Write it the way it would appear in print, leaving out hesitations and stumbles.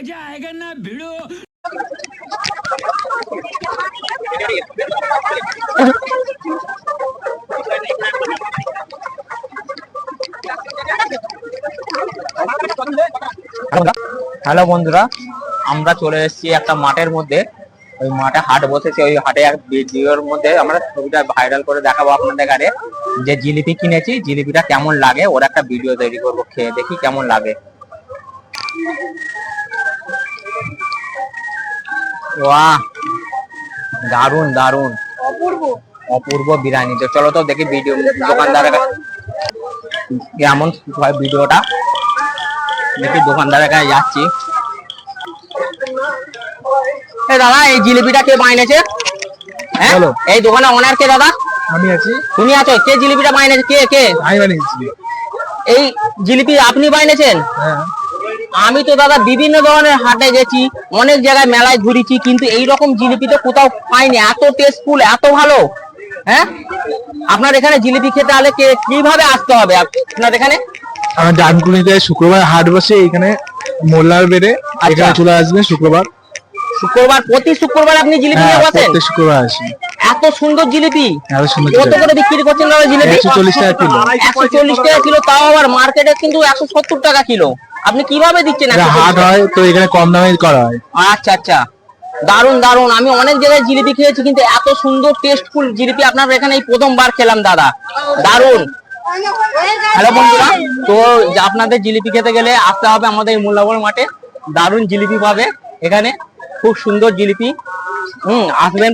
मजा आएगा ना भिड़ो। হ্যালো বন্ধুরা, আমরা চলে এসেছি একটা মাঠের মধ্যে। ওই মাঠে হাট বসেছে, ওই হাটে এক ভিডিওর মধ্যে আমরা ছবিটা ভাইরাল করে দেখাবো আপনাদের কাছে। যে জিলিপি কিনেছি, জিলিপিটা কেমন লাগে ওর একটা ভিডিও তৈরি করবো, খেয়ে দেখি কেমন লাগে। বাহ, দারুন দারুন, অপূর্ব অপূর্ব বিরিয়ানি। তো চলো তো দেখি ভিডিও দোকানদারের কেমন হয় ভিডিওটা দেখি। দোকানদারের কাছে যাচ্ছি। দাদা, এই জিলিপিটা কে বানিয়েছে? হ্যাঁ, এই দোকানে ওনার কে? দাদা আমি আছি। তুমি আছো? কে জিলিপিটা বানিয়েছে? কে কে? আমি বানিয়েছি। এই জিলিপি আপনি বানিয়েছেন? হ্যাঁ। আমি তো দাদা বিভিন্ন ধরনের হাটে গেছি, অনেক জায়গায় মেলায় ঘুরেছি, কিন্তু এইরকম জিলিপি তো কোথাও পাইনি, এত টেস্টফুল, এত ভালো। হ্যাঁ, আপনার এখানে জিলিপি খেতে হলে কিভাবে আসতে হবে আপনার এখানে? আমার ডানকুনিতে শুক্রবার হাট বসে, এখানে মোল্লার বেড়ে। এখানে চলে আসবেন শুক্রবার। শুক্রবার? প্রতি শুক্রবার আপনি জিলিপি নিয়ে বসেন? প্রতি শুক্রবার আসি। এত সুন্দর জিলিপি এত সুন্দর কত করে বিক্রি করছেন দাদা জিলিপি? 140 টাকা কিলো। 140 টাকা কিলো, তাও আবার মার্কেটে কিন্তু 170 টাকা কিলো। আপনি কিভাবে দিচ্ছেন? হাট হয় তো এখানে কম দামে করা হয়। আচ্ছা আচ্ছা, দারুন দারুন। আমি অনেক জায়গায় জিলিপি খেয়েছি, কিন্তু এত সুন্দর টেস্টফুল জিলিপি আপনার এখানে এই প্রথমবার খেলাম দাদা, দারুন। হ্যালো বন্ধুরা, তো আপনাদের জিলিপি খেতে গেলে আসতে হবে আমাদের মোল্লাবর মাঠে। দারুন জিলিপি পাবে এখানে, খুব সুন্দর জিলিপি। আসবেন।